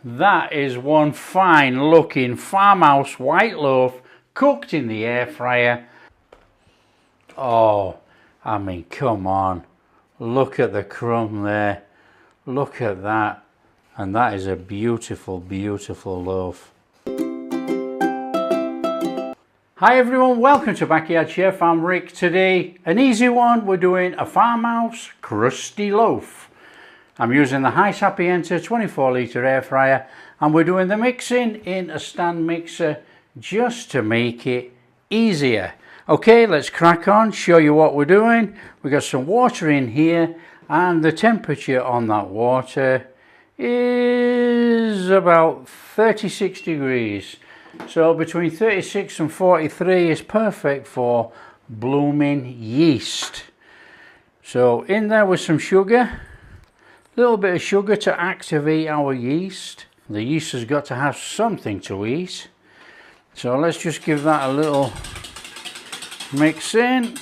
That is one fine looking farmhouse white loaf cooked in the air fryer. Oh, I mean, come on. Look at the crumb there. Look at that. And that is a beautiful, beautiful loaf. Hi everyone, welcome to Backyard Chef. I'm Rick. Today, an easy one. We're doing a farmhouse crusty loaf. I'm using the HYSapientia 24 litre air fryer, and we're doing the mixing in a stand mixer just to make it easier. Okay, let's crack on, show you what we're doing. We've got some water in here, and the temperature on that water is about 36 degrees. So between 36 and 43 is perfect for blooming yeast. So in there with some sugar. A little bit of sugar to activate our yeast. The yeast has got to have something to eat. So let's just give that a little mix in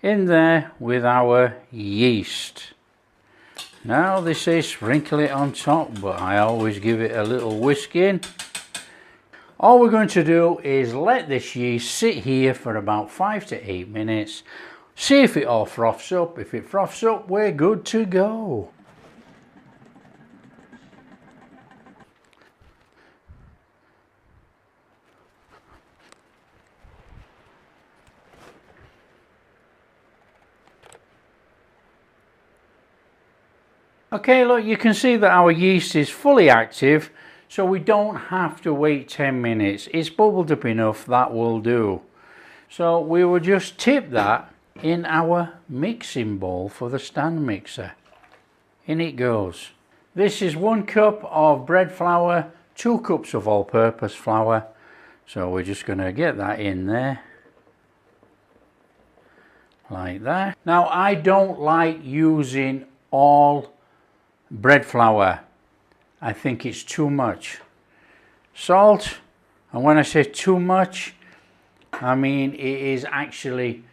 there with our yeast. Now they say sprinkle it on top, but I always give it a little whisk in. All we're going to do is let this yeast sit here for about 5 to 8 minutes. See if it all froths up. If it froths up, we're good to go. Okay, look, you can see that our yeast is fully active, so we don't have to wait 10 minutes. It's bubbled up enough, that will do. So we will just tip that in our mixing bowl for the stand mixer. In it goes. This is 1 cup of bread flour, 2 cups of all-purpose flour. So we're just going to get that in there. Like that. Now I don't like using all bread flour. I think it's too much. Salt, and when I say too much, I mean it is actually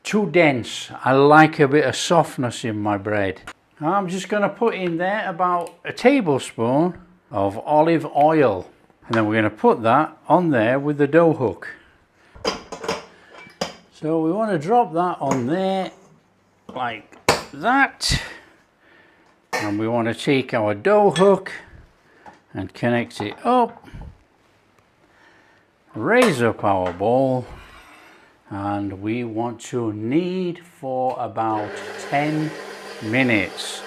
too dense. I like a bit of softness in my bread. I'm just going to put in there about a tablespoon of olive oil, and then we're going to put that on there with the dough hook. So we want to drop that on there like that. And we want to take our dough hook and connect it up, raise up our bowl, and we want to knead for about 10 minutes.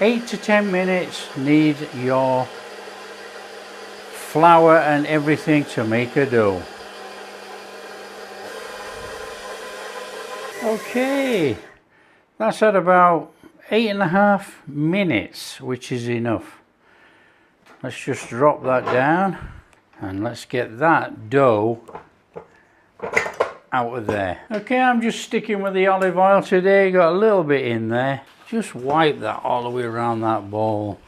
8 to 10 minutes, knead your flour and everything to make a dough. Okay, that's at about 8.5 minutes, which is enough. Let's just drop that down and let's get that dough out of there. Okay, I'm just sticking with the olive oil today. Got a little bit in there. Just wipe that all the way around that bowl.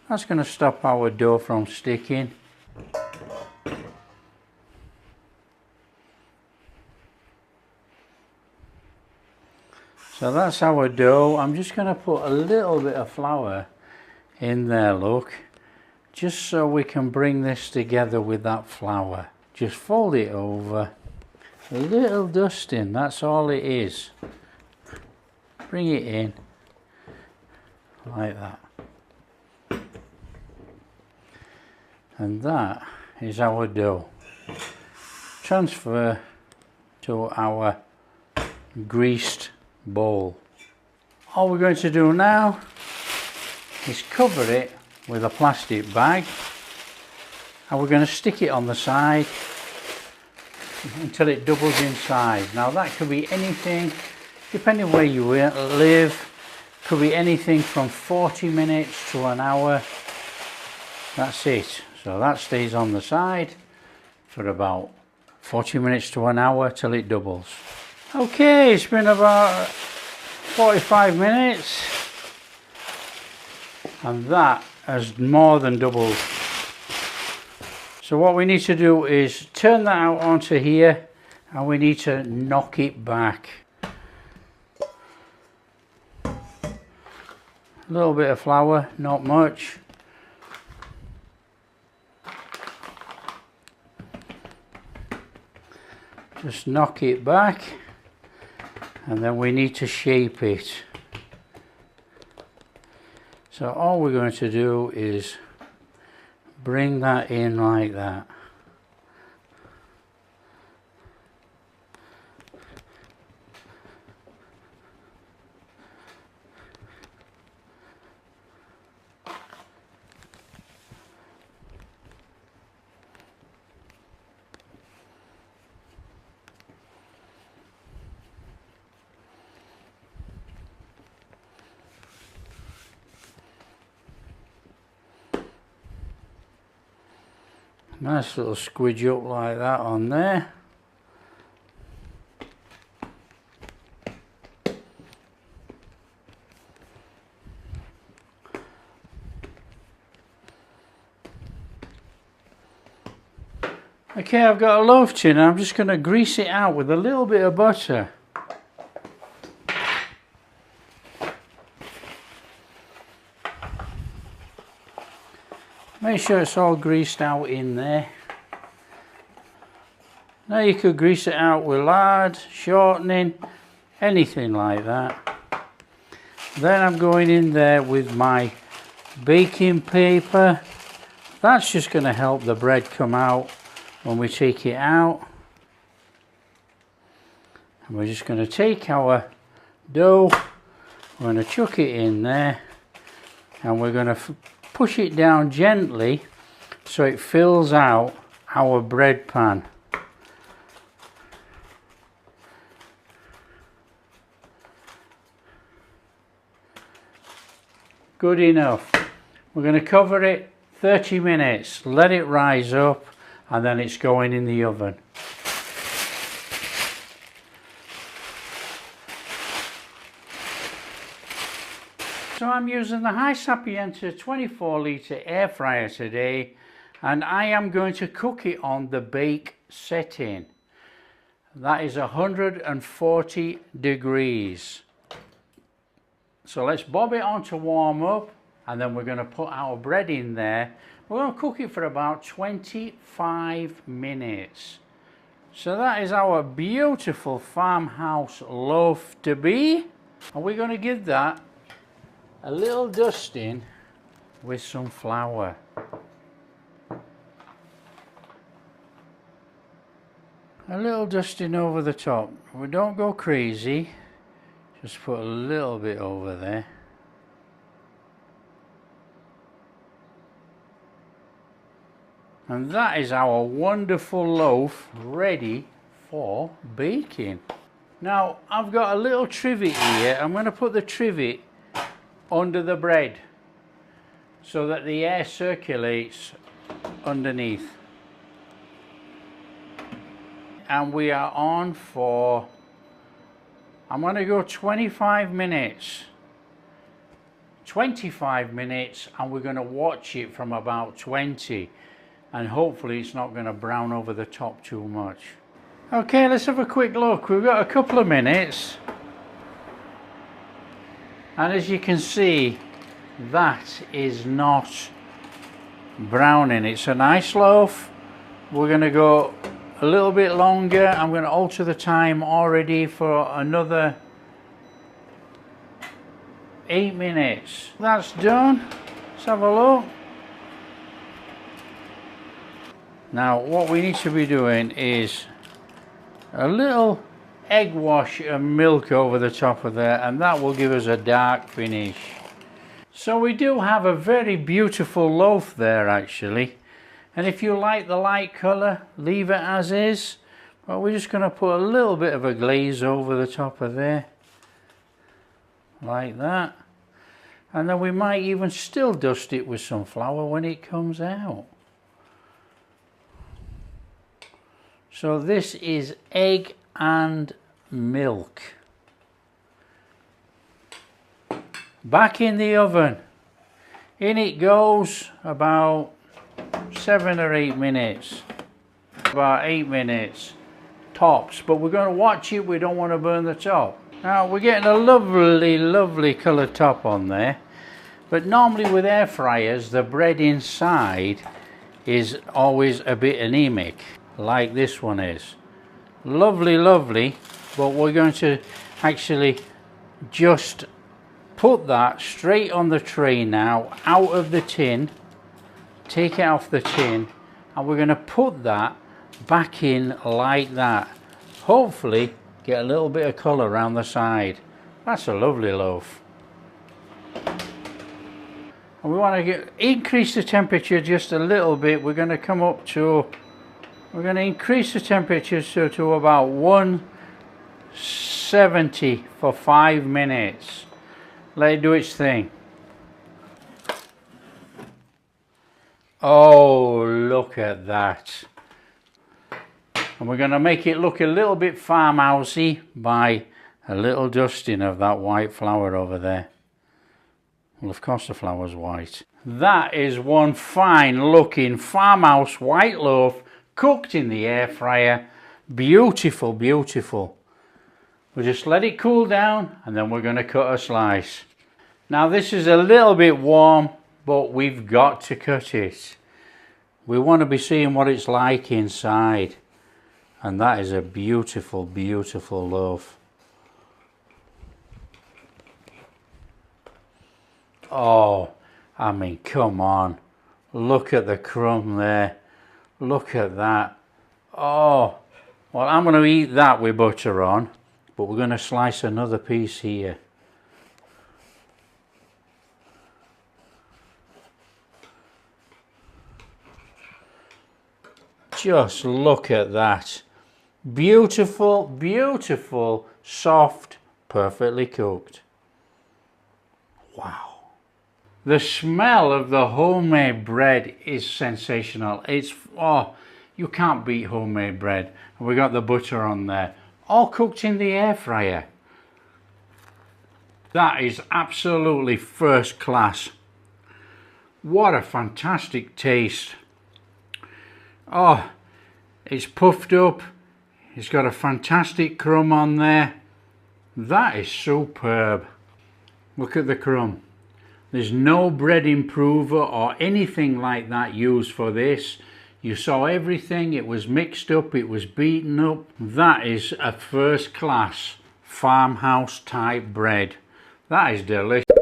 That's going to stop our dough from sticking. So that's our dough. I'm just going to put a little bit of flour in there, look, just so we can bring this together with that flour. Just fold it over, a little dusting, that's all it is. Bring it in like that. And that is our dough. Transfer to our greased bowl. All we're going to do now is cover it with a plastic bag, and we're going to stick it on the side until it doubles in size. Now that could be anything, depending where you live, could be anything from 40 minutes to an hour. That's it. So that stays on the side for about 40 minutes to an hour till it doubles. Okay, it's been about 45 minutes and that has more than doubled. So what we need to do is turn that out onto here, and we need to knock it back. A little bit of flour, not much. Just knock it back, and then we need to shape it. So all we're going to do is bring that in like that. Nice little squidge up like that on there. Okay, I've got a loaf tin and I'm just going to grease it out with a little bit of butter. Make sure it's all greased out in there. Now you could grease it out with lard, shortening, anything like that. Then I'm going in there with my baking paper. That's just going to help the bread come out when we take it out. And we're just going to take our dough, we're going to chuck it in there, and we're going to push it down gently so it fills out our bread pan. Good enough. We're going to cover it 30 minutes, let it rise up, and then it's going in the oven. So I'm using the HYSapientia 24 litre air fryer today, and I am going to cook it on the bake setting. That is 140 degrees. So let's bob it on to warm up, and then we're going to put our bread in there. We're going to cook it for about 25 minutes. So that is our beautiful farmhouse loaf to be. And we're going to give that a little dusting with some flour. A little dusting over the top. We don't go crazy, just put a little bit over there. And that is our wonderful loaf ready for baking. Now I've got a little trivet here. I'm going to put the trivet under the bread so that the air circulates underneath. And we are on for, I'm going to go 25 minutes. 25 minutes, and we're going to watch it from about 20, and hopefully it's not going to brown over the top too much. Okay, let's have a quick look. We've got a couple of minutes. And as you can see, that is not browning. It's a nice loaf. We're going to go a little bit longer. I'm going to alter the time already for another 8 minutes. That's done. Let's have a look. Now what we need to be doing is a little egg wash and milk over the top of there, and that will give us a dark finish. So we do have a very beautiful loaf there actually, and if you like the light colour, leave it as is, but we're just going to put a little bit of a glaze over the top of there like that, and then we might even still dust it with some flour when it comes out. So this is egg and milk. Back in the oven. In it goes about 7 or 8 minutes. About 8 minutes tops, but we're going to watch it. We don't want to burn the top. Now we're getting a lovely, lovely coloured top on there. But normally with air fryers, the bread inside is always a bit anemic, like this one is. Lovely, lovely, but we're going to actually just put that straight on the tray now, out of the tin, take it off the tin, and we're going to put that back in like that. Hopefully get a little bit of colour around the side. That's a lovely loaf. And we want to increase the temperature just a little bit. We're going to increase the temperature to about 170 for 5 minutes. Let it do its thing. Oh, look at that. And we're going to make it look a little bit farmhousey by a little dusting of that white flour over there. Well, of course the flour's white. That is one fine looking farmhouse white loaf cooked in the air fryer. Beautiful, beautiful. We'll just let it cool down and then we're going to cut a slice. Now this is a little bit warm, but we've got to cut it. We want to be seeing what it's like inside. And that is a beautiful, beautiful loaf. Oh, I mean, come on. Look at the crumb there. Look at that. Oh, well, I'm going to eat that with butter on, but we're going to slice another piece here. Just look at that. Beautiful, beautiful, soft, perfectly cooked. Wow. The smell of the homemade bread is sensational. It's, oh, you can't beat homemade bread. And we got the butter on there. All cooked in the air fryer. That is absolutely first class. What a fantastic taste. Oh, it's puffed up. It's got a fantastic crumb on there. That is superb. Look at the crumb. There's no bread improver or anything like that used for this. You saw everything. It was mixed up. It was beaten up. That is a first class farmhouse type bread. That is delicious.